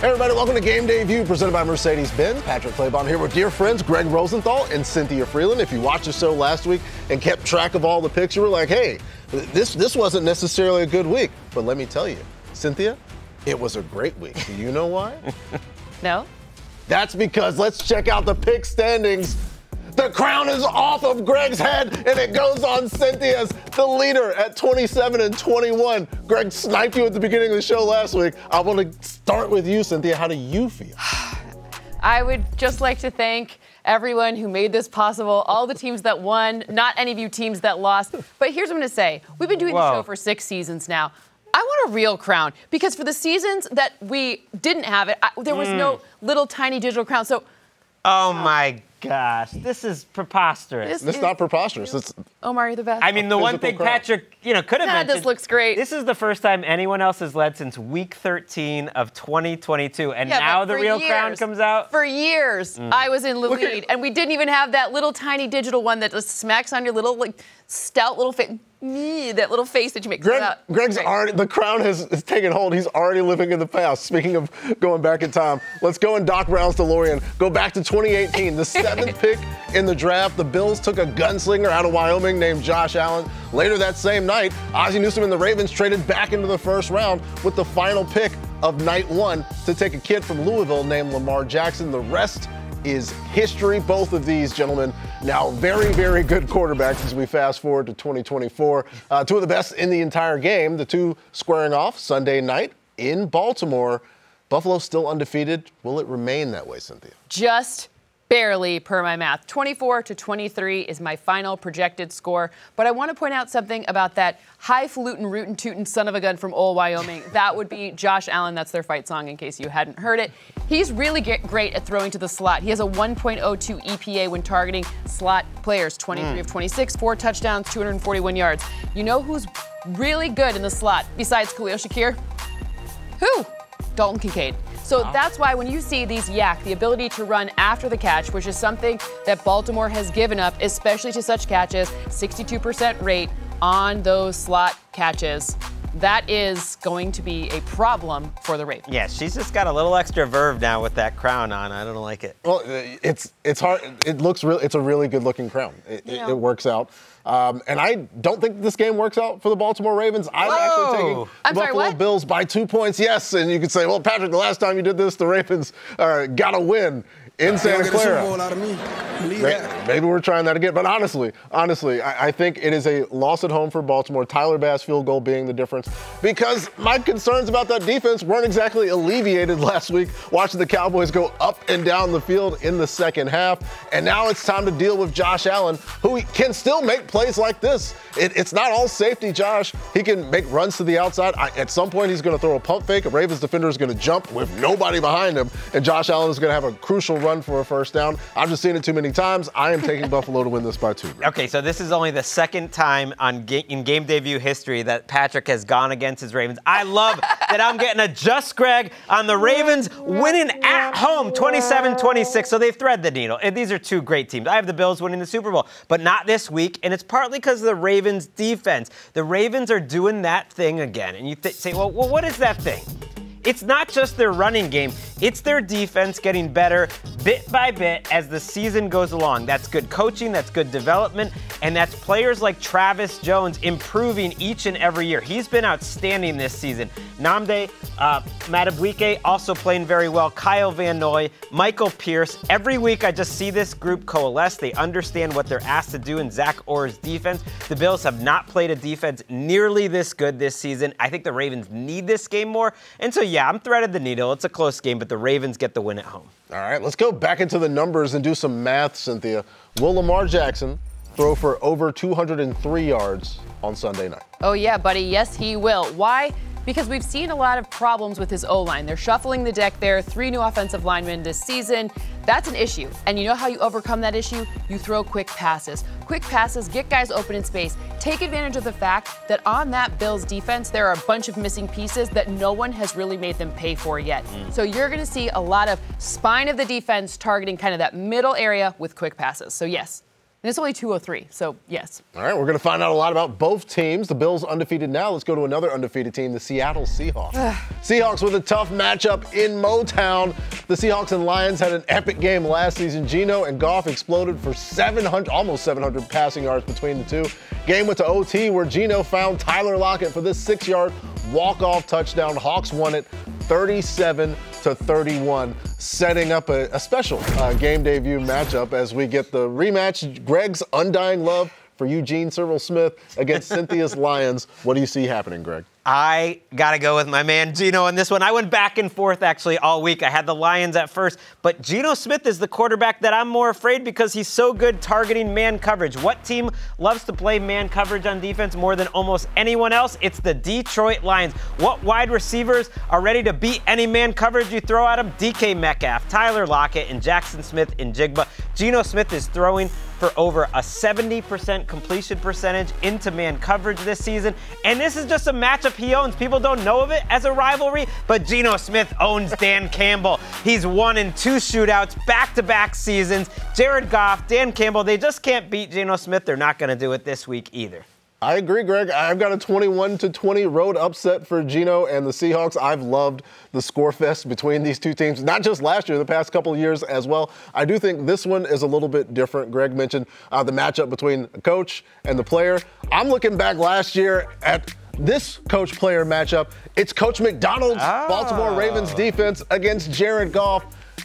Hey everybody, welcome to Game Day View, presented by Mercedes-Benz. Patrick Claybon here with dear friends Greg Rosenthal and Cynthia Freeland. If you watched the show last week and kept track of all the picks, you were like, hey, this wasn't necessarily a good week. But let me tell you, Cynthia, it was a great week. Do you know why? No. That's because let's check out the pick standings. The crown is off of Greg's head, and it goes on Cynthia's, the leader at 27 and 21. Greg sniped you at the beginning of the show last week. I want to start with you, Cynthia. How do you feel? I would just like to thank everyone who made this possible, all the teams that won, not any of you teams that lost. But here's what I'm going to say. We've been doing the show for 6 seasons now. I want a real crown, because for the seasons that we didn't have it, there was no little tiny digital crown. So, oh my gosh, this is preposterous. It's not preposterous. It's Omar, you're the best. I mean, the one thing Patrick, could have mentioned. This looks great. This is the first time anyone else has led since week 13 of 2022, and now the real crown comes out. For years, I was in the lead, and we didn't even have that little tiny digital one that just smacks on your little, stout little face. That little face that you make. Greg's already, the crown has taken hold. He's already living in the past. Speaking of going back in time, let's go in Doc Brown's DeLorean. Go back to 2018, the 7th pick in the draft. The Bills took a gunslinger out of Wyoming named Josh Allen. Later that same night, Ozzie Newsome and the Ravens traded back into the first round with the final pick of night 1 to take a kid from Louisville named Lamar Jackson. The rest is history. Both of these gentlemen now very, very good quarterbacks as we fast forward to 2024. Two of the best in the entire game, the two squaring off Sunday night in Baltimore. Buffalo still undefeated. Will it remain that way, Cynthia? Just barely, per my math. 24-23 is my final projected score. But I want to point out something about that highfalutin, rootin' tootin' son of a gun from old Wyoming. That would be Josh Allen. That's their fight song, in case you hadn't heard it. He's really great at throwing to the slot. He has a 1.02 EPA when targeting slot players. 23 of 26, 4 touchdowns, 241 yards. You know who's really good in the slot besides Khalil Shakir? Who? Dalton Kincaid. So that's why when you see these yak, the ability to run after the catch, which is something that Baltimore has given up, especially to such catches, 62% rate on those slot catches. That is going to be a problem for the Ravens. Yeah, she's just got a little extra verve now with that crown on. I don't like it. Well, it's hard. It looks real. It's a really good looking crown. It works out. And I don't think this game works out for the Baltimore Ravens. I'm actually taking the Buffalo Bills by 2 points. Yes, and you could say, well, Patrick, the last time you did this, the Ravens got a win in Santa Clara. Maybe we're trying that again. But honestly, I think it is a loss at home for Baltimore. Tyler Bass field goal being the difference. Because my concerns about that defense weren't exactly alleviated last week, watching the Cowboys go up and down the field in the second half. And now it's time to deal with Josh Allen, who can still make plays like this. It's not all safety, Josh. He can make runs to the outside. At some point, he's going to throw a pump fake. A Ravens defender is going to jump with nobody behind him. And Josh Allen is going to have a crucial run for a first down. I've just seen it too many times. I am taking Buffalo to win this by 2. Okay, so this is only the second time in game debut history that Patrick has gone against his Ravens. I love that I'm getting a just Greg on the Ravens winning at home 27-26. So they've threaded the needle. And these are two great teams. I have the Bills winning the Super Bowl, but not this week. And it's partly because of the Ravens defense. The Ravens are doing that thing again. And you say, well, what is that thing? It's not just their running game, it's their defense getting better bit by bit as the season goes along. That's good coaching, that's good development, and that's players like Travis Jones improving each and every year. He's been outstanding this season. Nnamdi Madubuike also playing very well. Kyle Van Noy, Michael Pierce. Every week I just see this group coalesce. They understand what they're asked to do in Zach Orr's defense. The Bills have not played a defense nearly this good this season. I think the Ravens need this game more. And so, yeah, I'm threaded the needle. It's a close game, but the Ravens get the win at home. All right, let's go back into the numbers and do some math, Cynthia. Will Lamar Jackson throw for over 203 yards on Sunday night? Oh, yeah, buddy. Yes, he will. Why? Because we've seen a lot of problems with his O-line. They're shuffling the deck there. 3 new offensive linemen this season. That's an issue. And you know how you overcome that issue? You throw quick passes. Quick passes get guys open in space. Take advantage of the fact that on that Bills defense, there are a bunch of missing pieces that no one has really made them pay for yet. So you're going to see a lot of spine of the defense targeting kind of that middle area with quick passes. So yes. And it's only 2:03, so yes. All right, we're going to find out a lot about both teams. The Bills undefeated now. Let's go to another undefeated team, the Seattle Seahawks. Seahawks with a tough matchup in Motown. The Seahawks and Lions had an epic game last season. Geno and Goff exploded for almost 700 passing yards between the two. Game went to OT where Geno found Tyler Lockett for this 6-yard walk-off touchdown. Hawks won it 37-31, setting up a special game debut matchup as we get the rematch. Greg's undying love for Eugene Serval-Smith against Cynthia's Lions. What do you see happening, Greg? I got to go with my man Geno in this one. I went back and forth actually all week. I had the Lions at first, but Geno Smith is the quarterback that I'm more afraid because he's so good targeting man coverage. What team loves to play man coverage on defense more than almost anyone else? It's the Detroit Lions. What wide receivers are ready to beat any man coverage you throw at them? DK Metcalf, Tyler Lockett, and Jackson Smith-Njigba. Geno Smith is throwing for over a 70% completion percentage into man coverage this season. And this is just a matchup he owns. People don't know of it as a rivalry, but Geno Smith owns Dan Campbell. He's won in 2 shootouts, back-to-back seasons. Jared Goff, Dan Campbell, they just can't beat Geno Smith. They're not going to do it this week either. I agree, Greg. I've got a 21-20 road upset for Geno and the Seahawks. I've loved the score fest between these two teams, not just last year, the past couple of years as well. I do think this one is a little bit different. Greg mentioned the matchup between the coach and the player. I'm looking back last year at this coach-player matchup. It's Coach McDonald's Baltimore Ravens defense against Jared Goff.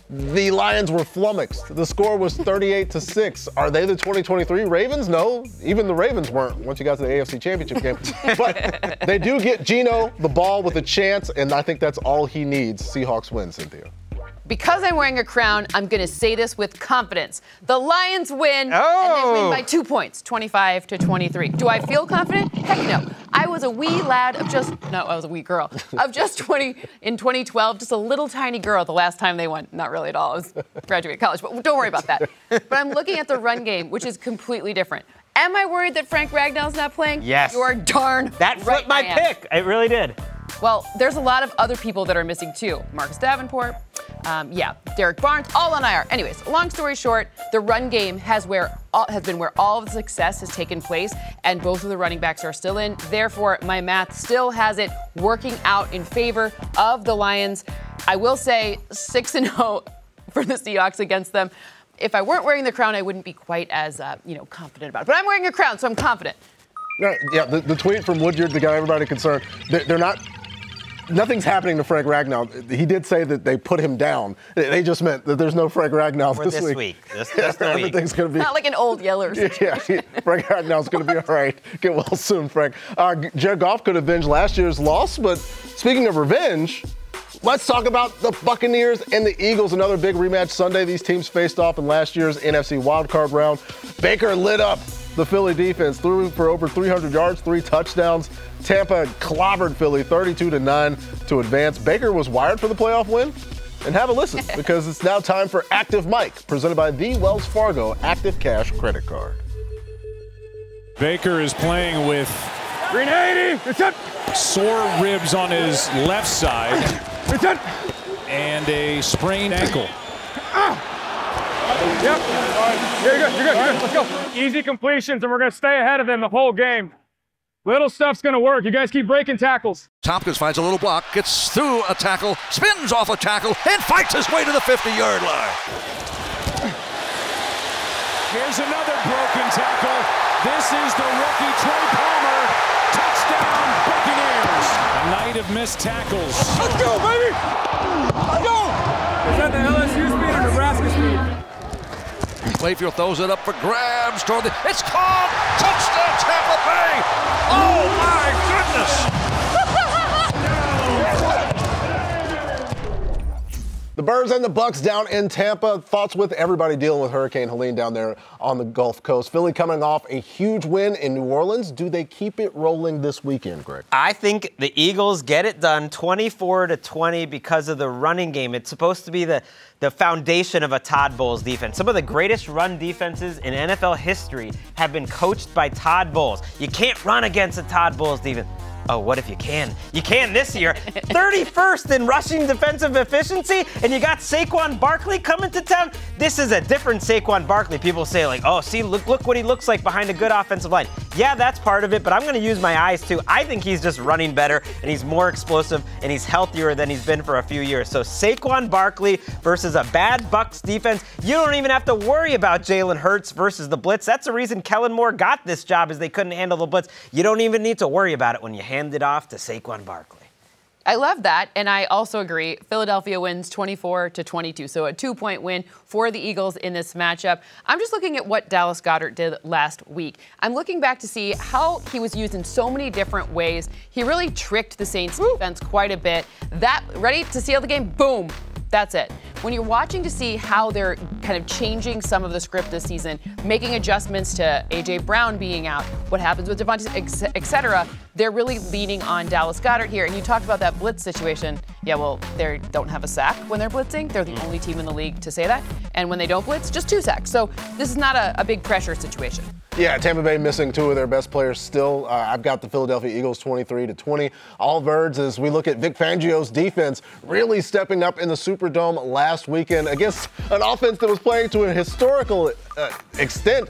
The Lions were flummoxed. The score was 38-6. Are they the 2023 Ravens? No, even the Ravens weren't once you got to the AFC Championship game. But they do get Geno the ball with a chance, and I think that's all he needs. Seahawks win, Cynthia. Because I'm wearing a crown, I'm going to say this with confidence. The Lions win, and they win by 2 points, 25-23. Do I feel confident? Heck no. I was a wee lad of I was a wee girl of just 20 in 2012, just a little tiny girl the last time they won. Not really at all. I was graduating college, but don't worry about that. But I'm looking at the run game, which is completely different. Am I worried that Frank Ragnall's not playing? Yes. You're darn That flipped my pick. It really did. Well, there's a lot of other people that are missing too. Marcus Davenport, Derek Barnes, all on IR. Anyways, long story short, the run game has been where all of the success has taken place, and both of the running backs are still in. Therefore, my math still has it working out in favor of the Lions. I will say 6-0 for the Seahawks against them. If I weren't wearing the crown, I wouldn't be quite as confident about it. But I'm wearing a crown, so I'm confident. Right, yeah, the tweet from Woodyard, the guy everybody concerned, they're not. Nothing's happening to Frank Ragnall. He did say that they put him down. They just meant that there's no Frank Ragnall this week. Everything's going to be not like an old yeller. Yeah, Frank Ragnall's going to be all right. Get well soon, Frank. Jared Goff could avenge last year's loss, but speaking of revenge, let's talk about the Buccaneers and the Eagles. Another big rematch Sunday. These teams faced off in last year's NFC wildcard round. Baker lit up the Philly defense, threw for over 300 yards, 3 touchdowns. Tampa clobbered Philly 32-9 to advance. Baker was wired for the playoff win. And have a listen, because it's now time for Active Mike, presented by the Wells Fargo Active Cash Credit Card. Baker is playing with 380. Sore ribs on his left side and a sprained ankle. Yep. All right. You're good. Let's go. Easy completions, and we're going to stay ahead of them the whole game. Little stuff's going to work. You guys keep breaking tackles. Tompkins finds a little block, gets through a tackle, spins off a tackle, and fights his way to the 50-yard line. Here's another broken tackle. This is the rookie Trey Palmer. Touchdown, Buccaneers. A night of missed tackles. Let's go, baby. Let's go. Is that the LSU speed or Nebraska speed? Mayfield throws it up for grabs. It's called touchdown, Tampa Bay. Oh, my goodness. The Birds and the Bucks down in Tampa. Thoughts with everybody dealing with Hurricane Helene down there on the Gulf Coast. Philly coming off a huge win in New Orleans. Do they keep it rolling this weekend, Greg? I think the Eagles get it done 24-20 because of the running game. It's supposed to be the foundation of a Todd Bowles defense. Some of the greatest run defenses in NFL history have been coached by Todd Bowles. You can't run against a Todd Bowles defense. Oh, what if you can? You can this year. 31st in rushing defensive efficiency, and you got Saquon Barkley coming to town. This is a different Saquon Barkley. People say like, oh, see, look what he looks like behind a good offensive line. Yeah, that's part of it, but I'm going to use my eyes too. I think he's just running better, and he's more explosive, and he's healthier than he's been for a few years. So Saquon Barkley versus a bad Bucs defense. You don't even have to worry about Jalen Hurts versus the blitz. That's the reason Kellen Moore got this job, is they couldn't handle the blitz. You don't even need to worry about it when you hand it off to Saquon Barkley. I love that, and I also agree. Philadelphia wins 24-22, so a 2-point win for the Eagles in this matchup. I'm just looking at what Dallas Goedert did last week. I'm looking back to see how he was used in so many different ways. He really tricked the Saints defense quite a bit. Ready to seal the game? Boom. That's it. When you're watching to see how they're kind of changing some of the script this season, making adjustments to A.J. Brown being out, what happens with Devontae, et cetera, they're really leaning on Dallas Goedert here. And you talked about that blitz situation. Yeah, well, they don't have a sack when they're blitzing. They're the only team in the league to say that. And when they don't blitz, just 2 sacks. So this is not a big pressure situation. Yeah, Tampa Bay missing 2 of their best players still. I've got the Philadelphia Eagles 23-20. All birds as we look at Vic Fangio's defense really stepping up in the Superdome last weekend against an offense that was playing to a historical extent,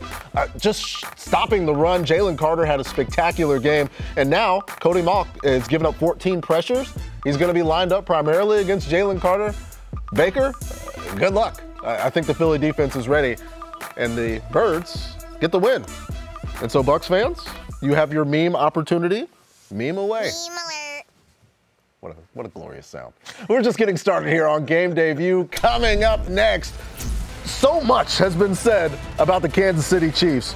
just stopping the run. Jalen Carter had a spectacular game. And now Cody Mauch is giving up 14 pressures. He's going to be lined up primarily against Jalen Carter. Baker, good luck. I think the Philly defense is ready. And the birds get the win. And so, Bucs fans, you have your meme opportunity. Meme away. Meme alert. What a glorious sound. We're just getting started here on Game Day View. Coming up next, so much has been said about the Kansas City Chiefs.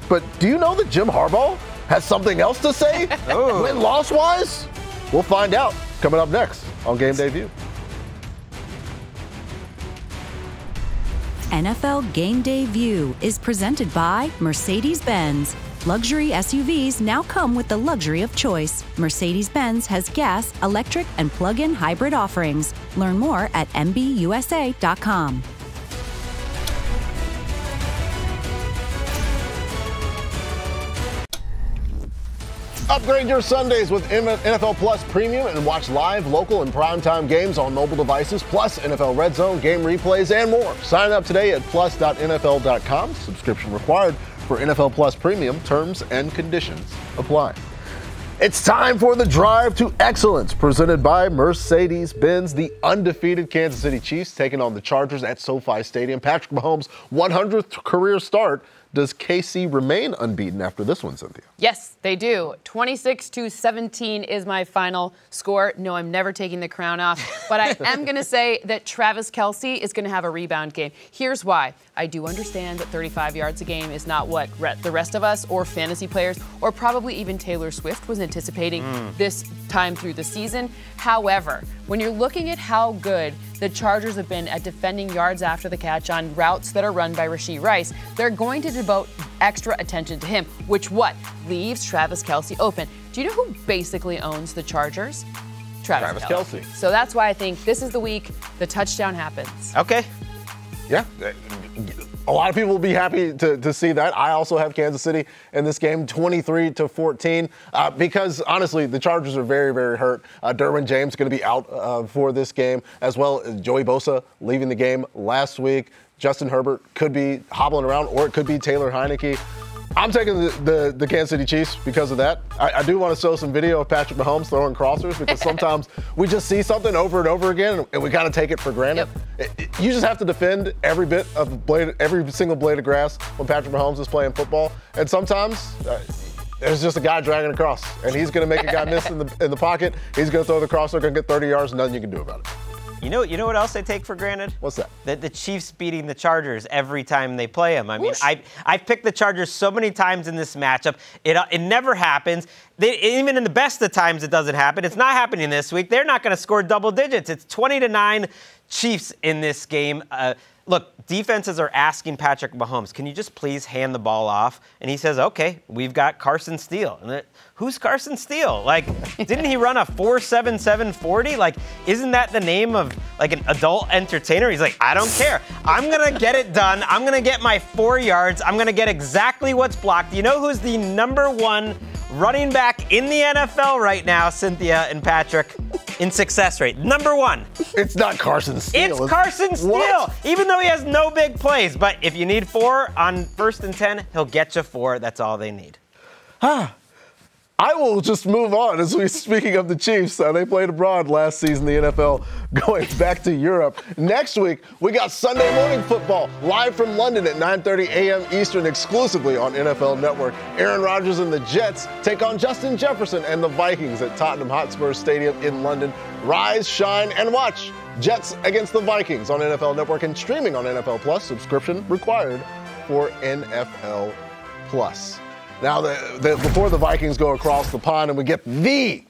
But do you know that Jim Harbaugh has something else to say? Win-loss wise? We'll find out coming up next on Game Day View. NFL Game Day View is presented by Mercedes-Benz. Luxury SUVs now come with the luxury of choice. Mercedes-Benz has gas, electric, and plug-in hybrid offerings. Learn more at MBUSA.com. Upgrade your Sundays with NFL Plus Premium and watch live, local, and primetime games on mobile devices, plus NFL RedZone, game replays, and more. Sign up today at plus.nfl.com. Subscription required for NFL Plus Premium. Terms and conditions apply. It's time for the Drive to Excellence, presented by Mercedes-Benz. The undefeated Kansas City Chiefs taking on the Chargers at SoFi Stadium. Patrick Mahomes' 100th career start. Does KC remain unbeaten after this one, Cynthia? Yes, they do. 26-17 is my final score. No, I'm never taking the crown off, but I am going to say that Travis Kelce is going to have a rebound game. Here's why. I do understand that 35 yards a game is not what the rest of us or fantasy players or probably even Taylor Swift was anticipating this time through the season. However, when you're looking at how good the Chargers have been at defending yards after the catch on routes that are run by Rashee Rice, they're going to devote extra attention to him, which leaves Travis Kelce open. Do you know who basically owns the Chargers? Travis Kelce. So that's why I think this is the week the touchdown happens. Okay. Yeah. A lot of people will be happy to see that. I also have Kansas City in this game, 23-14, because honestly, the Chargers are very, very hurt. Derwin James going to be out for this game, as well as Joey Bosa leaving the game last week. Justin Herbert could be hobbling around, or it could be Taylor Heineke. I'm taking the Kansas City Chiefs because of that. I do want to show some video of Patrick Mahomes throwing crossers, because sometimes we just see something over and over again and we kind of take it for granted. Yep. You just have to defend every single blade of grass when Patrick Mahomes is playing football. And sometimes there's just a guy dragging across, and he's going to make a guy miss in the pocket. He's going to throw the crosser, going to get 30 yards, nothing you can do about it. You know what else I take for granted? What's that? That the Chiefs beating the Chargers every time they play them. I mean, I've picked the Chargers so many times in this matchup. It never happens. Even in the best of times, it doesn't happen. It's not happening this week. They're not going to score double digits. It's 20-9 Chiefs in this game. Look, defenses are asking Patrick Mahomes, can you just please hand the ball off? And he says, okay, we've got Carson Steele. And who's Carson Steele? Like, didn't he run a 4.77 40? Like, isn't that the name of, like, an adult entertainer? He's like, I don't care. I'm going to get it done. I'm going to get my 4 yards. I'm going to get exactly what's blocked. You know who's the #1 running back in the NFL right now, Cynthia and Patrick, in success rate. Number 1. It's not Carson Steele. It's Carson Steele, even though he has no big plays. But if you need 4 on 1st and 10, he'll get you 4. That's all they need. I will just move on as we speaking of the Chiefs. They played abroad last season, the NFL going back to Europe. Next week, we got Sunday morning football live from London at 9:30 a.m. Eastern exclusively on NFL Network. Aaron Rodgers and the Jets take on Justin Jefferson and the Vikings at Tottenham Hotspur Stadium in London. Rise, shine, and watch Jets against the Vikings on NFL Network and streaming on NFL Plus. Subscription required for NFL Plus. Now, before the Vikings go across the pond and we get the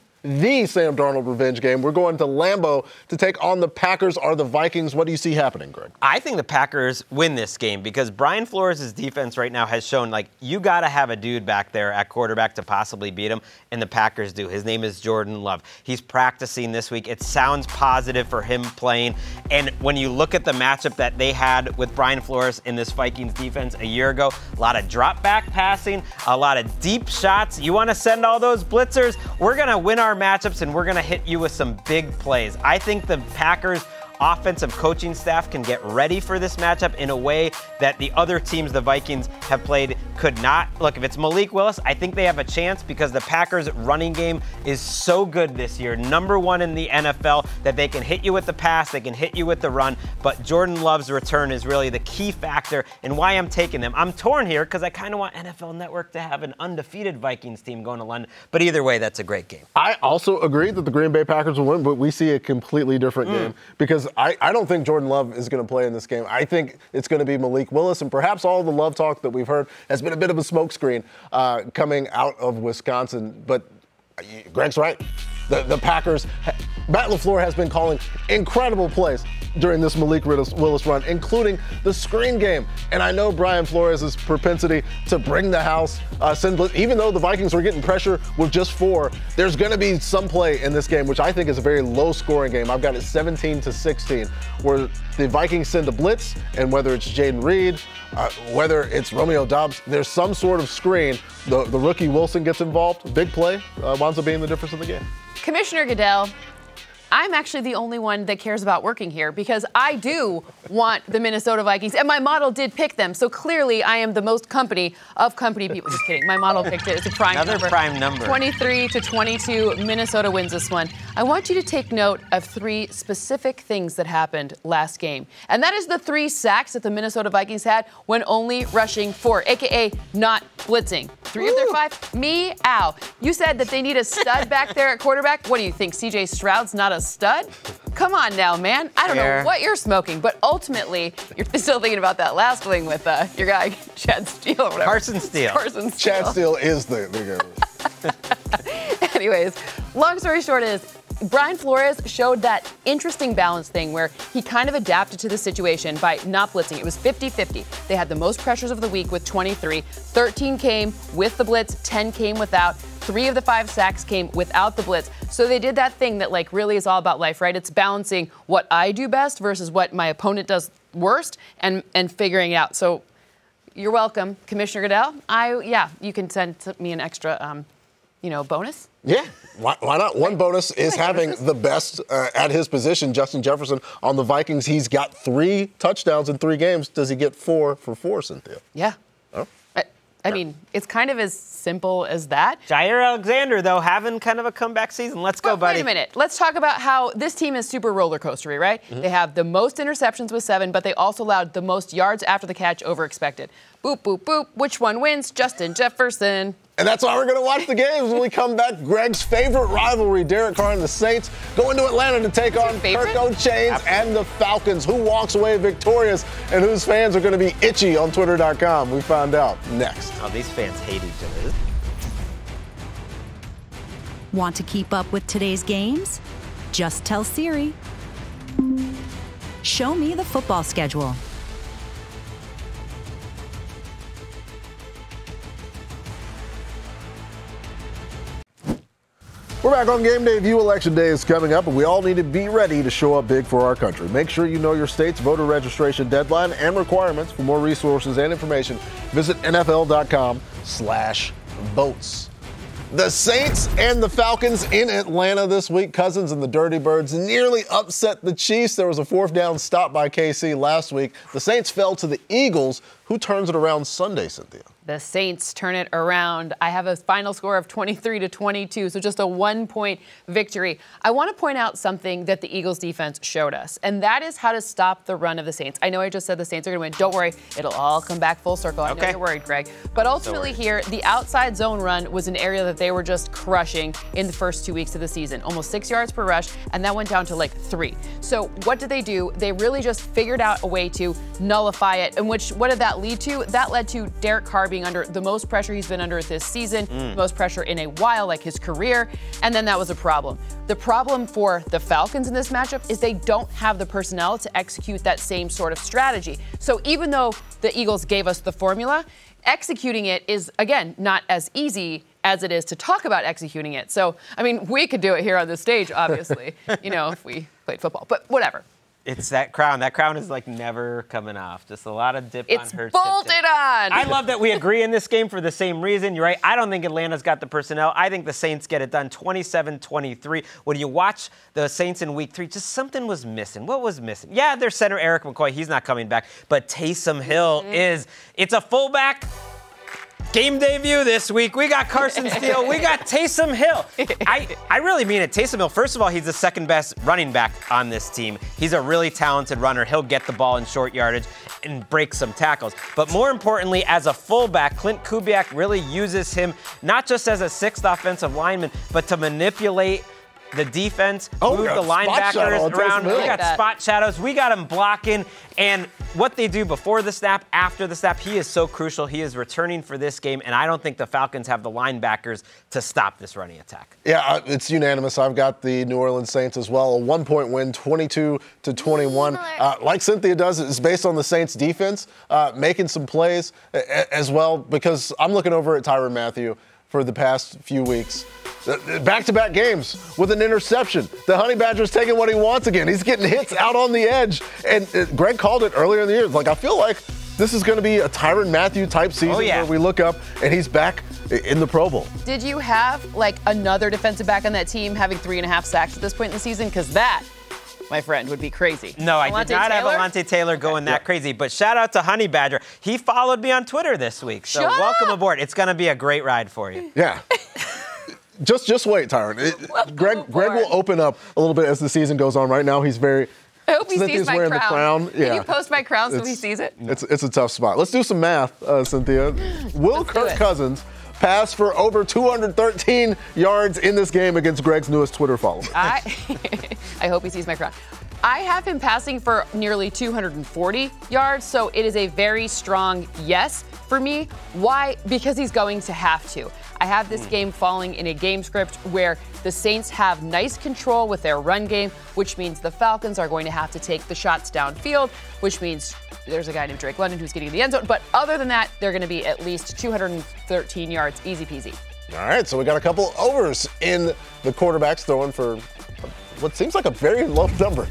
Sam Darnold revenge game, we're going to Lambeau to take on the Packers or the Vikings. What do you see happening, Greg? I think the Packers win this game because Brian Flores' defense right now has shown, like, you got to have a dude back there at quarterback to possibly beat him, and the Packers do. His name is Jordan Love. He's practicing this week. It sounds positive for him playing, and when you look at the matchup that they had with Brian Flores in this Vikings defense a year ago, a lot of drop-back passing, a lot of deep shots. You want to send all those blitzers? We're going to win our matchups, and we're going to hit you with some big plays. I think the Packers offensive coaching staff can get ready for this matchup in a way that the other teams the Vikings have played could not. Look, if it's Malik Willis, I think they have a chance because the Packers running game is so good this year, number 1 in the NFL, that they can hit you with the pass, they can hit you with the run, but Jordan Love's return is really the key factor in why I'm taking them. I'm torn here because I kind of want NFL Network to have an undefeated Vikings team going to London, but either way, that's a great game. I also agree that the Green Bay Packers will win, but we see a completely different game because I don't think Jordan Love is going to play in this game. I think it's going to be Malik Willis, and perhaps all the Love talk that we've heard has been a bit of a smokescreen coming out of Wisconsin. But Greg's right. The Packers, Matt LaFleur has been calling incredible plays during this Malik Willis run, including the screen game. And I know Brian Flores' propensity to bring the house, even though the Vikings were getting pressure with just 4, there's going to be some play in this game, which I think is a very low-scoring game. I've got it 17-16, where the Vikings send a blitz, and whether it's Jaden Reed, whether it's Romeo Doubs, there's some sort of screen. The rookie Wilson gets involved. Big play winds up being the difference in the game. Commissioner Goodell, I'm actually the only one that cares about working here because I do want the Minnesota Vikings, and my model did pick them. So clearly, I am the most company of company people. Just kidding. My model picked it. It's a prime number. Another prime number. 23-22. Minnesota wins this one. I want you to take note of 3 specific things that happened last game, and that is the 3 sacks that the Minnesota Vikings had when only rushing 4, aka not blitzing. 3 of their 5. Meow. You said that they need a stud back there at quarterback. What do you think? C.J. Stroud's not a stud? Come on now, man. I don't know what you're smoking, but ultimately, you're still thinking about that last fling with your guy, Chad Steele or whatever. Carson Steele. Chad Steele is the Anyways, long story short is, Brian Flores showed that interesting balance thing where he kind of adapted to the situation by not blitzing. It was 50-50. They had the most pressures of the week with 23. 13 came with the blitz, 10 came without. 3 of the 5 sacks came without the blitz. So they did that thing that really is all about life, right? It's balancing what I do best versus what my opponent does worst and figuring it out. So you're welcome, Commissioner Goodell. You can send me an extra, bonus. Yeah, why not? One bonus is having the best at his position, Justin Jefferson, on the Vikings. He's got 3 touchdowns in 3 games. Does he get 4 for 4, Cynthia? Yeah. Oh. I mean, it's kind of as simple as that. Jair Alexander, though, having kind of a comeback season. Let's go, buddy. Wait a minute. Let's talk about how this team is super roller coastery, right? Mm-hmm. They have the most interceptions with 7, but they also allowed the most yards after the catch over expected. Boop, boop, boop. Which one wins? Justin Jefferson. And that's why we're going to watch the games when we come back. Greg's favorite rivalry, Derek Carr and the Saints, going to Atlanta to take on Kirk O'Chains and the Falcons. Who walks away victorious and whose fans are going to be itchy on Twitter.com? We find out next. Oh, these fans hate each other. Want to keep up with today's games? Just tell Siri. Show me the football schedule. We're back on Game Day View. Election Day is coming up, and we all need to be ready to show up big for our country. Make sure you know your state's voter registration deadline and requirements. For more resources and information, visit NFL.com/votes. The Saints and the Falcons in Atlanta this week. Cousins and the Dirty Birds nearly upset the Chiefs. There was a 4th down stop by KC last week. The Saints fell to the Eagles. Who turns it around Sunday, Cynthia? The Saints turn it around. I have a final score of 23-22, so just a 1-point victory. I want to point out something that the Eagles defense showed us, and that is how to stop the run of the Saints. I know I just said the Saints are going to win. Don't worry. It'll all come back full circle. I know you're worried, Greg. But ultimately here, the outside zone run was an area that they were just crushing in the first 2 weeks of the season. Almost 6 yards per rush, and that went down to like 3. So what did they do? They really just figured out a way to nullify it, and what did that lead to? That led to Derek Carr being under the most pressure he's been under this season, most pressure in a while, like his career, and then that was a problem. The problem for the Falcons in this matchup is they don't have the personnel to execute that same sort of strategy. So even though the Eagles gave us the formula, executing it is, again, not as easy as it is to talk about executing it. So, I mean, we could do it here on this stage, obviously, if we played football, but whatever. It's that crown. That crown is like never coming off. Just a lot of dip on her. It's bolted on. I love that we agree in this game for the same reason. You're right. I don't think Atlanta's got the personnel. I think the Saints get it done 27-23. When you watch the Saints in week 3, just something was missing. What was missing? Yeah, their center, Eric McCoy, he's not coming back. But Taysom Hill it's a fullback. Game debut this week. We got Carson Steele. We got Taysom Hill. I really mean it. Taysom Hill, first of all, he's the second best running back on this team. He's a really talented runner. He'll get the ball in short yardage and break some tackles. But more importantly, as a fullback, Clint Kubiak really uses him not just as a 6th offensive lineman, but to manipulate the defense, move the linebackers around. We got spot shadows. We got him blocking. And what they do before the snap, after the snap, he is so crucial. He is returning for this game, and I don't think the Falcons have the linebackers to stop this running attack. Yeah, it's unanimous. I've got the New Orleans Saints as well. A 1-point win, 22-21. Like Cynthia does, it's based on the Saints defense, making some plays as well, because I'm looking over at Tyrann Mathieu for the past few weeks. Back-to-back games with an interception. The Honey Badger's taking what he wants again. He's getting hits out on the edge. And Greg called it earlier in the year. Like, I feel like this is going to be a Tyrann Mathieu type season where we look up and he's back in the Pro Bowl. Did you have, like, another defensive back on that team having 3.5 sacks at this point in the season? Because that, my friend, would be crazy. No, I did not have Alontae Taylor going that crazy. But shout out to Honey Badger. He followed me on Twitter this week. So welcome aboard. It's going to be a great ride for you. Yeah. Just wait, Tyrann. Greg will open up a little bit as the season goes on. Right now, he's very. I hope he sees my crown. Yeah. Can you post my crown so he sees it? It's a tough spot. Let's do some math, Cynthia. Will Kirk Cousins pass for over 213 yards in this game against Greg's newest Twitter follower? I hope he sees my crown. I have him passing for nearly 240 yards, so it is a very strong yes for me. Why? Because he's going to have to. I have this game falling in a game script where the Saints have nice control with their run game, which means the Falcons are going to have to take the shots downfield, which means there's a guy named Drake London who's getting in the end zone. But other than that, they're going to be at least 213 yards, easy peasy. All right, so we got a couple overs in the quarterbacks throwing for what seems like a very low number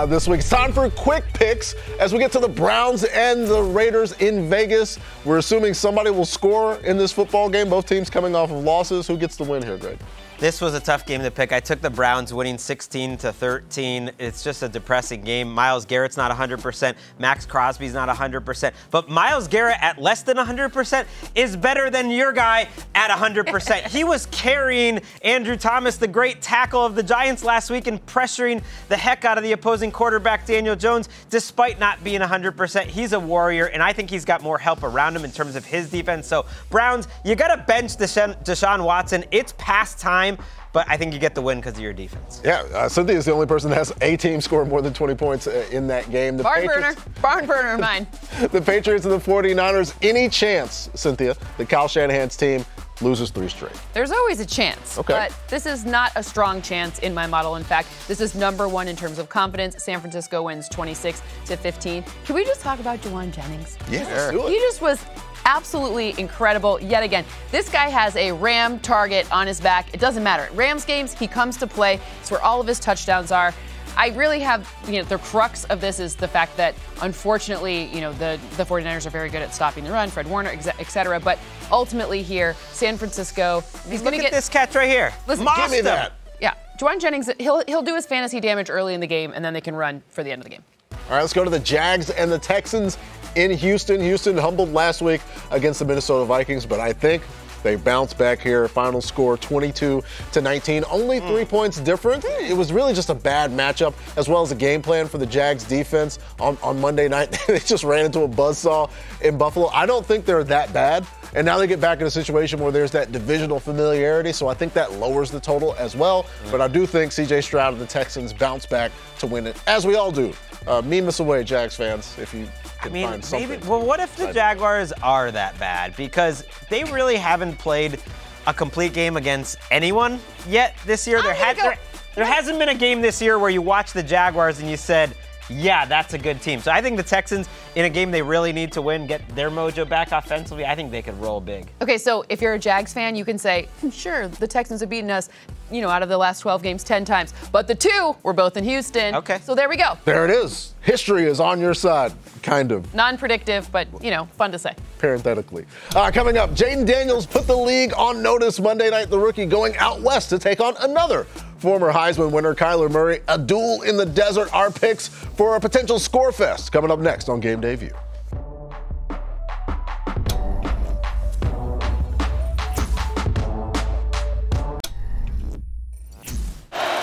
this week. It's time for quick picks as we get to the Browns and the Raiders in Vegas. We're assuming somebody will score in this football game. Both teams coming off of losses. Who gets the win here, Greg? This was a tough game to pick. I took the Browns winning 16-13. It's just a depressing game. Myles Garrett's not 100%. Max Crosby's not 100%. But Myles Garrett at less than 100% is better than your guy at 100%. He was carrying Andrew Thomas, the great tackle of the Giants last week, and pressuring the heck out of the opposing quarterback, Daniel Jones, despite not being 100%. He's a warrior, and I think he's got more help around him in terms of his defense. So, Browns, you got to bench Deshaun Watson. It's past time. But I think you get the win because of your defense. Yeah, Cynthia is the only person that has a team score more than 20 points in that game. Barn burner of mine. The Patriots and the 49ers, any chance, Cynthia, that Kyle Shanahan's team loses 3 straight? There's always a chance. Okay. But this is not a strong chance in my model. In fact, this is number 1 in terms of confidence. San Francisco wins 26-15. Can we just talk about Juwan Jennings? Yeah, let's do it. He just was absolutely incredible yet again. This guy has a Ram target on his back. It doesn't matter. At Rams games, he comes to play. It's where all of his touchdowns are. I really have, the crux of this is the fact that, unfortunately, the 49ers are very good at stopping the run, Fred Warner, et cetera. But ultimately here, San Francisco, he's going to get this catch right here. Listen, give me that. Yeah, Juwan Jennings, he'll do his fantasy damage early in the game, and then they can run for the end of the game. All right, let's go to the Jags and the Texans in Houston. Houston humbled last week against the Minnesota Vikings, but I think they bounced back here. Final score 22-19. Only 3 points different. It was really just a bad matchup, as well as a game plan for the Jags defense on Monday night. They just ran into a buzzsaw in Buffalo. I don't think they're that bad. And now they get back in a situation where there's that divisional familiarity, so I think that lowers the total as well. But I do think C.J. Stroud and the Texans bounce back to win it, as we all do. Meme us away, Jags fans, if you can find something. Maybe, well, what if the Jaguars are that bad? Because they really haven't played a complete game against anyone yet this year. There hasn't been a game this year where you watch the Jaguars and you said, yeah, that's a good team. So I think the Texans, in a game they really need to win, get their mojo back offensively, I think they could roll big. Okay, so if you're a Jags fan, you can say, sure, the Texans have beaten us, out of the last 12 games 10 times. But the 2 were both in Houston. Okay. So there we go. There it is. History is on your side, kind of. Non-predictive, but, fun to say. Parenthetically. Coming up, Jaden Daniels put the league on notice Monday night, the rookie going out west to take on another former Heisman winner, Kyler Murray. A duel in the desert. Our picks for a potential score fest coming up next on Game Day View.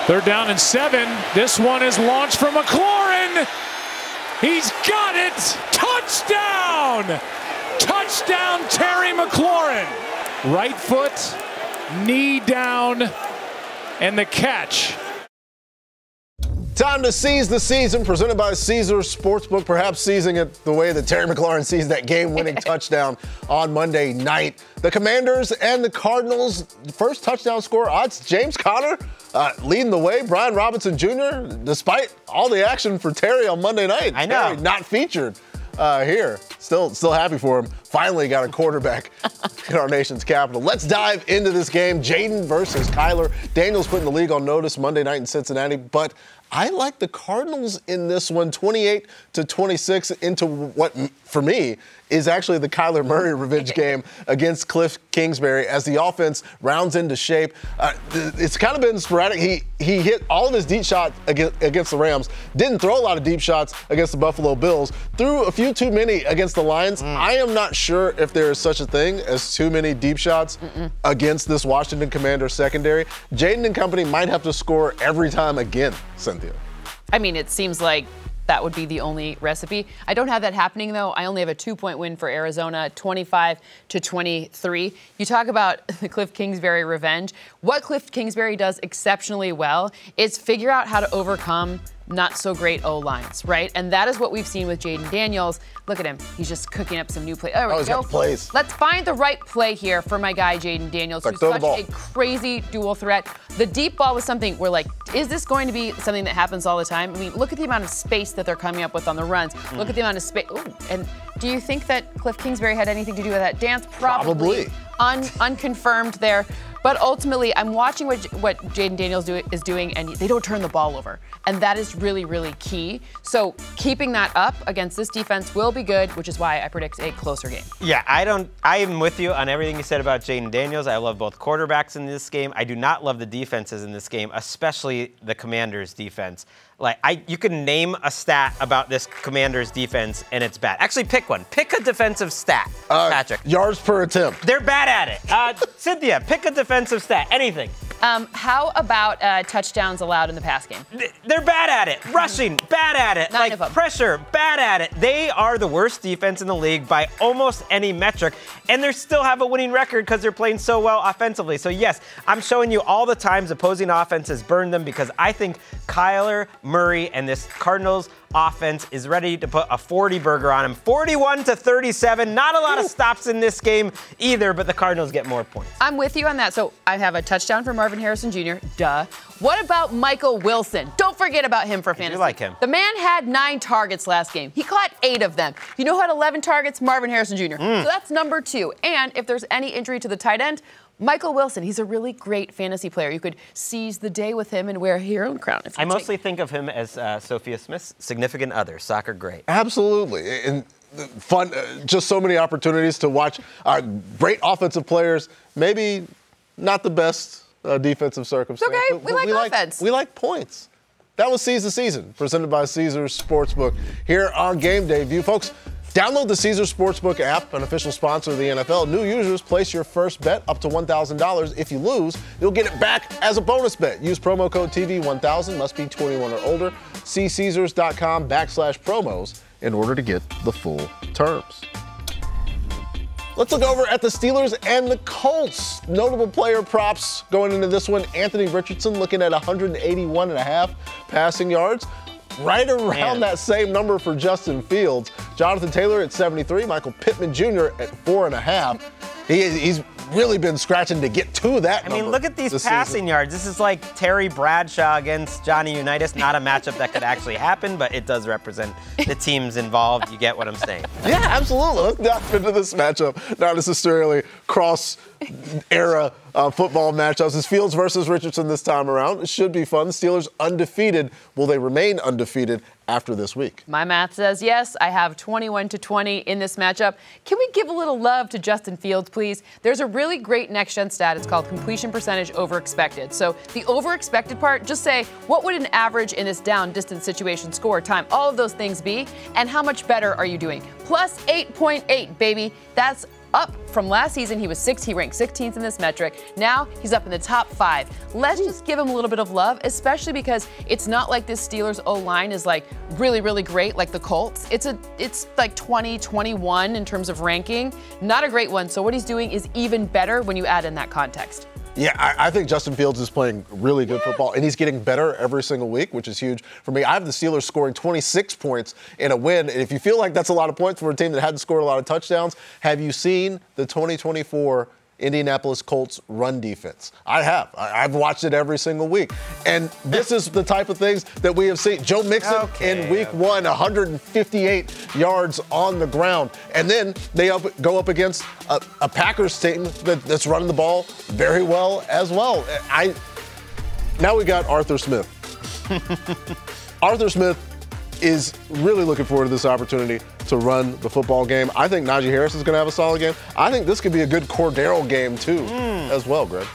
Third down and 7. This one is launched from McLaurin. He's got it. Touchdown! Touchdown, Terry McLaurin. Right foot, knee down, and the catch. Time to seize the season, presented by Caesars Sportsbook, perhaps seizing it the way that Terry McLaurin seized that game-winning touchdown on Monday night. The Commanders and the Cardinals, first touchdown score odds, James Conner leading the way. Brian Robinson Jr., despite all the action for Terry on Monday night. I know. Terry not featured here. Still happy for him. Finally got a quarterback in our nation's capital. Let's dive into this game. Jaden versus Kyler. Daniels putting the league on notice Monday night in Cincinnati, but I like the Cardinals in this one, 28-26, into what, for me, is actually the Kyler Murray revenge game against Cliff Kingsbury as the offense rounds into shape. It's kind of been sporadic. He hit all of his deep shots against the Rams, didn't throw a lot of deep shots against the Buffalo Bills, threw a few too many against the Lions. I am not sure if there is such a thing as too many deep shots against this Washington Commanders secondary. Jaden and company might have to score every time again, Cynthia. I mean, it seems like that would be the only recipe. I don't have that happening, though. I only have a 2-point win for Arizona, 25-23. You talk about the Cliff Kingsbury revenge. What Cliff Kingsbury does exceptionally well is figure out how to overcome not so great O-lines, right? And that is what we've seen with Jaden Daniels. Look at him. He's just cooking up some new plays. Oh, he's got the plays. Let's find the right play here for my guy, Jaden Daniels, who's such a crazy dual threat. The deep ball was something we're like, is this going to be something that happens all the time? I mean, look at the amount of space that they're coming up with on the runs. Look at the amount of space. And do you think that Cliff Kingsbury had anything to do with that dance? Probably. Unconfirmed there. But ultimately, I'm watching what Jaden Daniels is doing, and they don't turn the ball over. And that is really, really key. So keeping that up against this defense will be good, which is why I predict a closer game. Yeah, I am with you on everything you said about Jaden Daniels. I love both quarterbacks in this game. I do not love the defenses in this game, especially the Commanders' defense. You can name a stat about this Commanders defense, and it's bad. Actually, pick one. Pick a defensive stat, Patrick. Yards per attempt. They're bad at it. Cynthia, pick a defensive stat. Anything. How about touchdowns allowed in the pass game? They're bad at it. Rushing, bad at it. None of them. Pressure, bad at it. They are the worst defense in the league by almost any metric, and they still have a winning record because they're playing so well offensively. So yes, I'm showing you all the times opposing offenses burned them because I think Kyler Murray and this Cardinals offense is ready to put a 40 burger on him. 41-37. Not a lot of stops in this game either, but the Cardinals get more points. I'm with you on that. So I have a touchdown for Marvin Harrison Jr. Duh. What about Michael Wilson? Don't forget about him for fantasy. You like him. The man had 9 targets last game. He caught 8 of them. You know who had 11 targets? Marvin Harrison Jr. So that's number 2. And if there's any injury to the tight end, Michael Wilson, he's a really great fantasy player. You could seize the day with him and wear a hero crown. I mostly think of him as Sophia Smith's significant other, soccer great. Absolutely. And fun, just so many opportunities to watch great offensive players, maybe not the best defensive circumstance. It's okay, we like offense. We like points. That was Seize the Season, presented by Caesars Sportsbook here on Game Day View. Folks, download the Caesars Sportsbook app, an official sponsor of the NFL. New users place your first bet up to $1,000. If you lose, you'll get it back as a bonus bet. Use promo code TV1000, must be 21 or older. See Caesars.com/promos in order to get the full terms. Let's look over at the Steelers and the Colts. Notable player props going into this one. Anthony Richardson looking at 181.5 passing yards. Right around that same number for Justin Fields. Jonathan Taylor at 73. Michael Pittman Jr. at 4.5. He's really been scratching to get to that number. I mean, look at these passing yards. This is like Terry Bradshaw against Johnny Unitas. Not a matchup that could actually happen, but it does represent the teams involved. You get what I'm saying. Yeah, absolutely. Let's dive into this matchup. Not necessarily cross-era football matchups. It's Fields versus Richardson this time around. It should be fun. The Steelers undefeated. Will they remain undefeated after this week? My math says yes. I have 21-20 in this matchup. Can we give a little love to Justin Fields, please? There's a really great next-gen stat. It's called completion percentage over expected. So the over expected part, just say, what would an average in this down distance situation, score, time, all of those things be? And how much better are you doing? Plus 8.8, baby. That's up from last season. He was 6th. He ranked 16th in this metric. Now he's up in the top 5. Let's just give him a little bit of love, especially because it's not like this Steelers O-line is like really, really great like the Colts. It's like 20, 21 in terms of ranking. Not a great one. So what he's doing is even better when you add in that context. Yeah, I think Justin Fields is playing really good football, and he's getting better every single week, which is huge for me. I have the Steelers scoring 26 points in a win, and if you feel like that's a lot of points for a team that hadn't scored a lot of touchdowns, have you seen the 2024 Indianapolis Colts run defense? I have. I've watched it every single week. And this is the type of things that we have seen. Joe Mixon in week 1, 158 yards on the ground. And then they go up against a Packers team that's running the ball very well as well. Now we got Arthur Smith. Arthur Smith is really looking forward to this opportunity to run the football game. I think Najee Harris is going to have a solid game. I think this could be a good Cordero game, too, as well, Greg.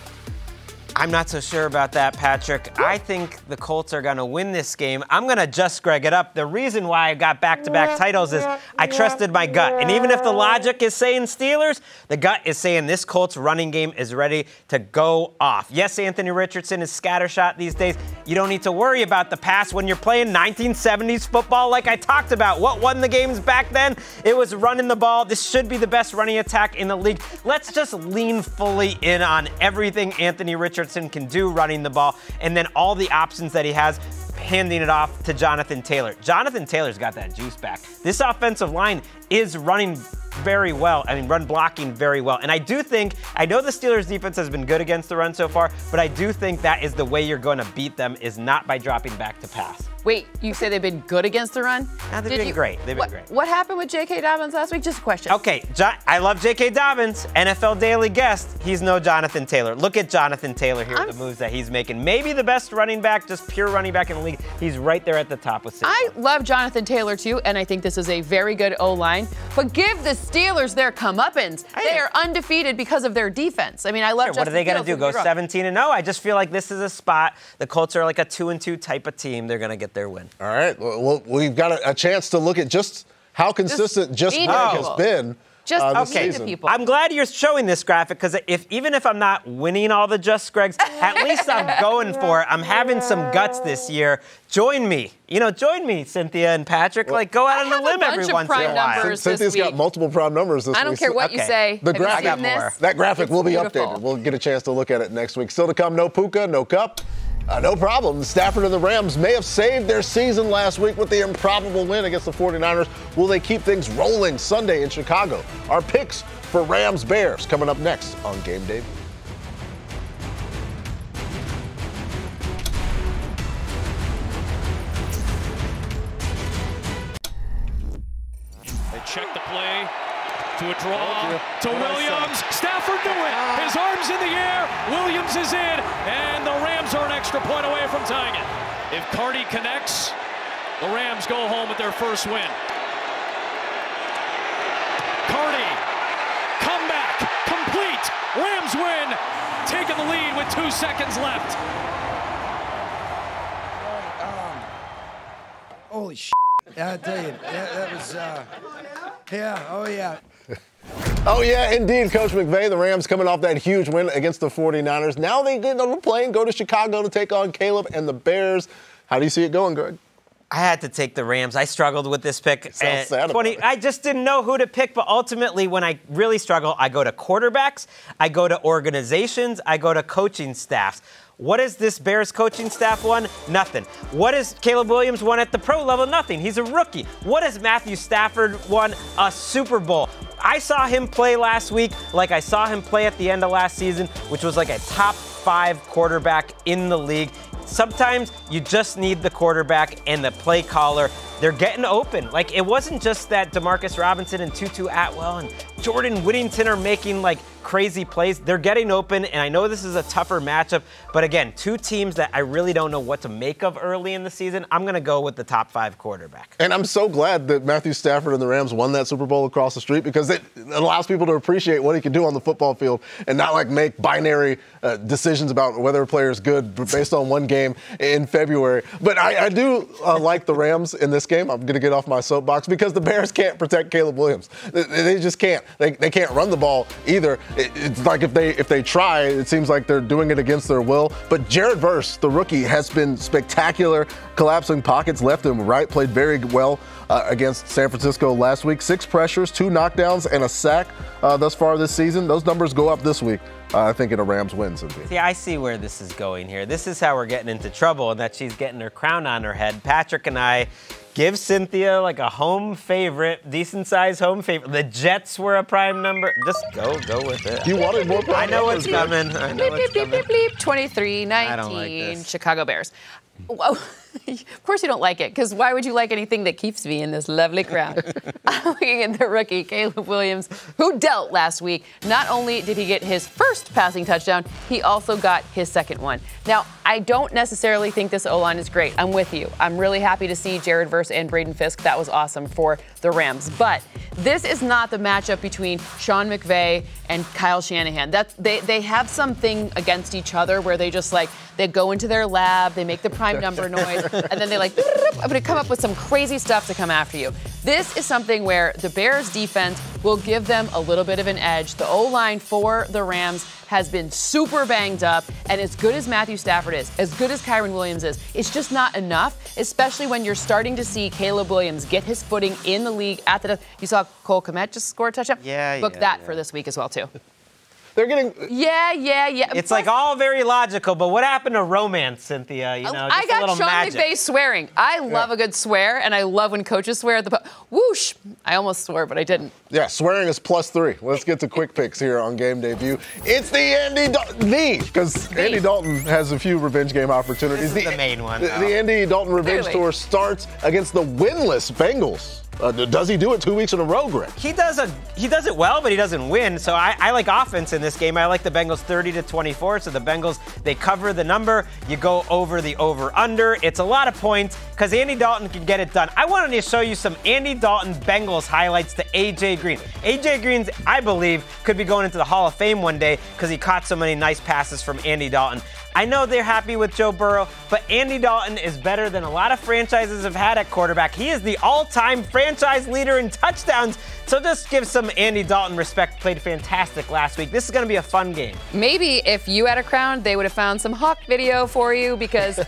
I'm not so sure about that, Patrick. I think the Colts are going to win this game. I'm going to just Greg it up. The reason why I got back-to-back titles is I trusted my gut. And even if the logic is saying Steelers, the gut is saying this Colts running game is ready to go off. Yes, Anthony Richardson is scattershot these days. You don't need to worry about the pass when you're playing 1970s football like I talked about. What won the games back then? It was running the ball. This should be the best running attack in the league. Let's just lean fully in on everything Anthony Richardson can do running the ball, and then all the options that he has, handing it off to Jonathan Taylor. Jonathan Taylor's got that juice back. This offensive line is running very well. I mean, run blocking very well. And I do think, I know the Steelers defense has been good against the run so far, but I do think that is the way you're going to beat them, is not by dropping back to pass. Wait, you say they've been good against the run? No, they've been great. They've been great. What happened with J.K. Dobbins last week? Just a question. Okay, I love J.K. Dobbins, NFL Daily guest. He's no Jonathan Taylor. Look at Jonathan Taylor here, the moves that he's making. Maybe the best running back, just pure running back in the league. He's right there at the top with Saquon. I love Jonathan Taylor, too, and I think this is a very good O-line. But give the Steelers their comeuppance. They are undefeated because of their defense. I mean, I love Justin What are they going to do, go 17-0? I just feel like this is a spot. The Colts are like a 2-2 type of team. They're going to get their win. All right. Well, we've got a chance to look at just how consistent Greg has been. Just okay. to people. I'm glad you're showing this graphic, because even if I'm not winning all the Just Gregs, at least I'm going for it. I'm having some guts this year. Join me. Join me, Cynthia and Patrick. Go out on a limb every once in a while. Cynthia's got multiple prime numbers this week. I don't care what you say. The graphic, I got more. That graphic will be updated. We'll get a chance to look at it next week. Still to come, no Puka, no Cup. No problem. Stafford and the Rams may have saved their season last week with the improbable win against the 49ers. Will they keep things rolling Sunday in Chicago? Our picks for Rams-Bears coming up next on Game Day. They check the play. To a draw to Williams. Stafford knew it. His arms in the air. Williams is in. And the Rams are an extra point away from tying it. If Carty connects, the Rams go home with their first win. Carty, comeback, complete. Rams win, taking the lead with 2 seconds left. Holy shit. I tell you, that was, oh yeah. Oh, yeah, indeed, Coach McVay. The Rams coming off that huge win against the 49ers. Now they get on the plane, go to Chicago to take on Caleb and the Bears. How do you see it going, Greg? I had to take the Rams. I struggled with this pick. Sounds sad about it. I just didn't know who to pick, but ultimately when I really struggle, I go to quarterbacks, I go to organizations, I go to coaching staffs. What has this Bears coaching staff won? Nothing. What has Caleb Williams won at the pro level? Nothing. He's a rookie. What has Matthew Stafford won? A Super Bowl. I saw him play last week like I saw him play at the end of last season, which was like a top 5 quarterback in the league. Sometimes you just need the quarterback and the play caller. They're getting open. Like, it wasn't just that Demarcus Robinson and Tutu Atwell and Jordan Whittington are making, like, crazy plays. They're getting open, and I know this is a tougher matchup, but again, 2 teams that I really don't know what to make of early in the season. I'm going to go with the top 5 quarterback. And I'm so glad that Matthew Stafford and the Rams won that Super Bowl across the street, because it allows people to appreciate what he can do on the football field and not, like, make binary decisions about whether a player is good based on one game in February. But I do like the Rams in this game. I'm going to get off my soapbox because the Bears can't protect Caleb Williams. They just can't. They can't run the ball either. It's like if they try, it seems like they're doing it against their will. But Jared Verse, the rookie, has been spectacular, collapsing pockets left and right, played very well against San Francisco last week. 6 pressures, 2 knockdowns, and a sack thus far this season. Those numbers go up this week, I think, in a Rams win, Cynthia. See, I see where this is going here. This is how we're getting into trouble, and that she's getting her crown on her head. Patrick and I give Cynthia like a home favorite, decent-sized home favorite. The Jets were a prime number. Just go with it. You wanted more prime I know what's coming. I know what's coming. 23-19, I don't like this. Chicago Bears. Whoa. Of course you don't like it, because why would you like anything that keeps me in this lovely crown? I'm looking at the rookie, Caleb Williams, who dealt last week. Not only did he get his first passing touchdown, he also got his second one. Now, I don't necessarily think this O-line is great. I'm with you. I'm really happy to see Jared Verse and Braden Fisk. That was awesome for the Rams. But this is not the matchup between Sean McVay and Kyle Shanahan. They have something against each other where they just they go into their lab, they make the prime number noise, and then I'm going to come up with some crazy stuff to come after you. This is something where the Bears defense will give them a little bit of an edge. The O-line for the Rams has been super banged up, and as good as Matthew Stafford is, as good as Kyren Williams is, it's just not enough, especially when you're starting to see Caleb Williams get his footing in the league at the. You saw Cole Kmet just score a touchdown? Book that for this week as well, too. They're getting. Yeah. It's like all very logical, but what happened to romance, Cynthia? You know, just I got a little Sean magic. McVay swearing. I love a good swear, and I love when coaches swear at the whoosh. I almost swore, but I didn't. Yeah, swearing is +3. Let's get to quick picks here on Game Day View. It's the Andy Dalton, because Andy Dalton has a few revenge game opportunities. This is the main one. The Andy Dalton revenge tour starts against the winless Bengals. Does he do it 2 weeks in a row, Greg? He does it well, but he doesn't win. So I like offense in this game. I like the Bengals 30-24. So the Bengals, they cover the number. You go over the over-under. It's a lot of points because Andy Dalton can get it done. I wanted to show you some Andy Dalton Bengals highlights to A.J. Green. A.J. Green, I believe, could be going into the Hall of Fame one day because he caught so many nice passes from Andy Dalton. I know they're happy with Joe Burrow, but Andy Dalton is better than a lot of franchises have had at quarterback. He is the all-time franchise leader in touchdowns. So just give some Andy Dalton respect. Played fantastic last week. This is going to be a fun game. Maybe if you had a crown, they would have found some Hawk video for you because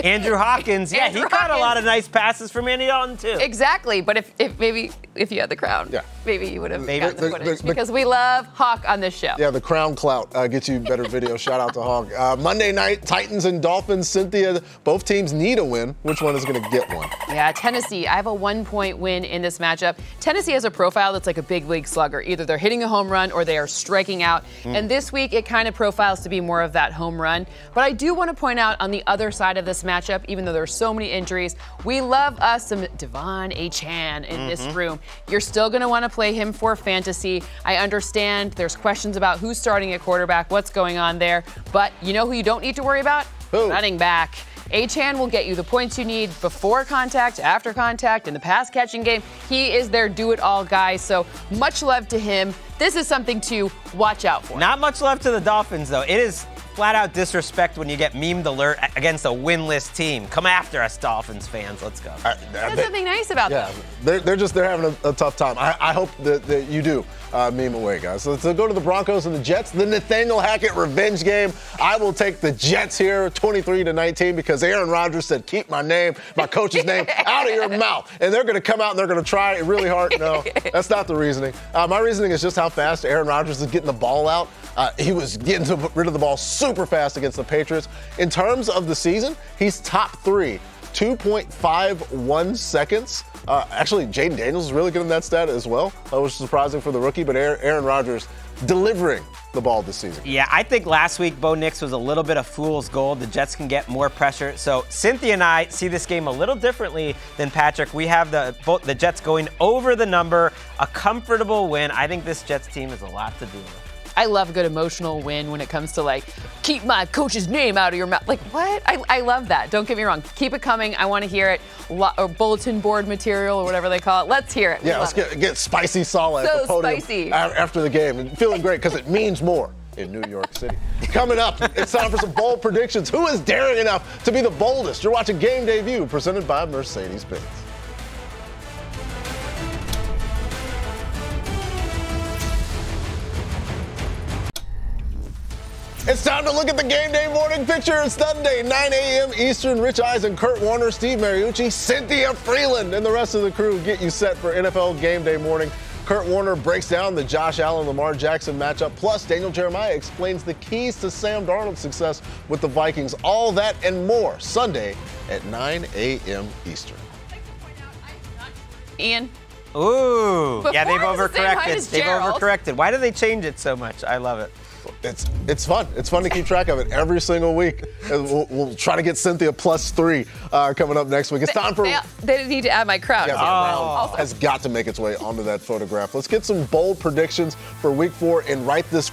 Andrew Hawkins, he caught a lot of nice passes from Andy Dalton too. Exactly, but if you had the crown, maybe you would have gotten the footage because we love Hawk on this show. Yeah, the crown clout gets you better video. Shout out to Hawk. Monday night, Titans and Dolphins. Cynthia, both teams need a win. Which one is going to get one? Yeah, Tennessee. I have a 1-point win in this matchup. Tennessee has a profile that's like a big league slugger. Either they're hitting a home run or they are striking out. And this week, it kind of profiles to be more of that home run. But I do want to point out on the other side of this matchup, even though there are so many injuries. We love us some Devon Achane in this room. You're still going to want to play him for fantasy. I understand there's questions about who's starting at quarterback, what's going on there, but you know who you don't need to worry about? Who? Running back. Achane will get you the points you need before contact, after contact, in the pass catching game. He is their do-it-all guy, so much love to him. This is something to watch out for. Not much love to the Dolphins, though. It is flat-out disrespect when you get memed alert against a winless team. Come after us, Dolphins fans. Let's go. There's something nice about them. They're having a tough time. I hope that you do meme away, guys. So let's go to the Broncos and the Jets. The Nathaniel Hackett revenge game. I will take the Jets here, 23-19, because Aaron Rodgers said, keep my name, my coach's name, out of your mouth. And they're going to come out and they're going to try it really hard. No, that's not the reasoning. My reasoning is just how fast Aaron Rodgers is getting the ball out. He was getting rid of the ball super fast against the Patriots. In terms of the season, he's top 3, 2.51 seconds. Actually, Jaden Daniels is really good in that stat as well, which is surprising for the rookie, but Aaron Rodgers delivering the ball this season. Yeah, I think last week Bo Nix was a little bit of fool's gold. The Jets can get more pressure. So Cynthia and I see this game a little differently than Patrick. We have the Jets going over the number, a comfortable win. I think this Jets team has a lot to do with. I love a good emotional win when it comes to, like, keep my coach's name out of your mouth. Like, what? I love that. Don't get me wrong. Keep it coming. I want to hear it. Or bulletin board material or whatever they call it. Let's hear it. Yeah, let's get spicy Sala at the podium after the game. And feeling great because it means more in New York City. Coming up, it's time for some bold predictions. Who is daring enough to be the boldest? You're watching Game Day View, presented by Mercedes-Benz. It's time to look at the Game Day morning picture. It's Sunday, 9 a.m. Eastern. Rich Eisen, Kurt Warner, Steve Mariucci, Cynthia Freeland, and the rest of the crew get you set for NFL Game Day morning. Kurt Warner breaks down the Josh Allen-Lamar Jackson matchup. Plus, Daniel Jeremiah explains the keys to Sam Darnold's success with the Vikings. All that and more Sunday at 9 a.m. Eastern. Ian? Ooh. Before yeah, they've overcorrected. They've overcorrected. Why do they change it so much? I love it. It's fun. It's fun to keep track of it every single week. We'll try to get Cynthia +3 coming up next week. It's time for... They need to add my crowd. Yeah, round has got to make its way onto that photograph. Let's get some bold predictions for Week 4 and write this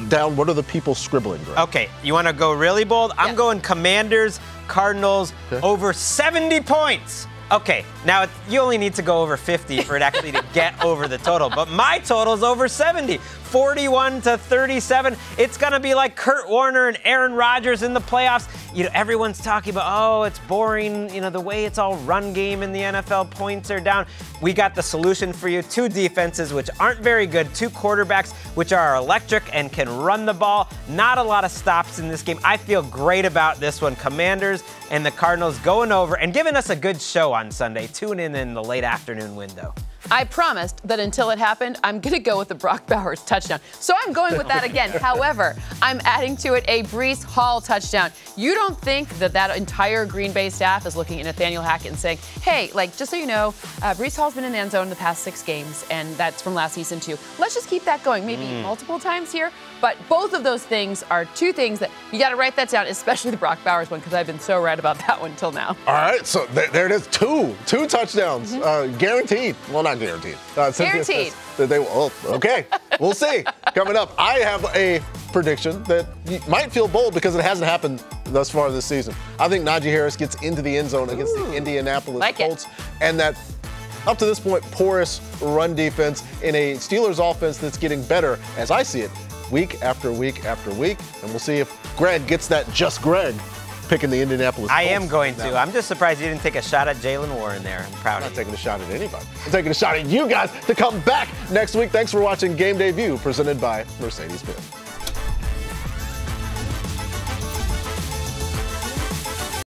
down. What are the people scribbling, Greg? Okay, you want to go really bold? Yeah. I'm going Commanders, Cardinals, over 70 points. Okay, now you only need to go over 50 for it actually to get over the total. But my total's over 70, 41-37. It's going to be like Kurt Warner and Aaron Rodgers in the playoffs. You know, everyone's talking about, oh, it's boring. You know, the way it's all run game in the NFL, points are down. We got the solution for you. 2 defenses, which aren't very good. 2 quarterbacks, which are electric and can run the ball. Not a lot of stops in this game. I feel great about this one. Commanders and the Cardinals going over and giving us a good show on Sunday. Tune in the late afternoon window. I promised that until it happened, I'm going to go with the Brock Bowers touchdown. So I'm going with that again. However, I'm adding to it a Breece Hall touchdown. You don't think that entire Green Bay staff is looking at Nathaniel Hackett and saying, hey, like, just so you know, Breece Hall's been in the end zone the past 6 games, and that's from last season too. Let's just keep that going, maybe multiple times here. But both of those things are 2 things that you got to write that down, especially the Brock Bowers one, because I've been so right about that one until now. All right, so there it is. 2 touchdowns, guaranteed. Well, not guaranteed. Guaranteed. Okay, we'll see. Coming up, I have a prediction that might feel bold because it hasn't happened thus far this season. I think Najee Harris gets into the end zone against the Indianapolis Colts, and that up to this point, porous run defense in a Steelers offense that's getting better, as I see it, week after week after week. And we'll see if Greg gets that just Greg picking the Indianapolis Colts. I am going to. I'm just surprised you didn't take a shot at Jalen Warren there. I'm proud of you. I'm not taking a shot at anybody. I'm taking a shot at you guys to come back next week. Thanks for watching Game Day View, presented by Mercedes-Benz.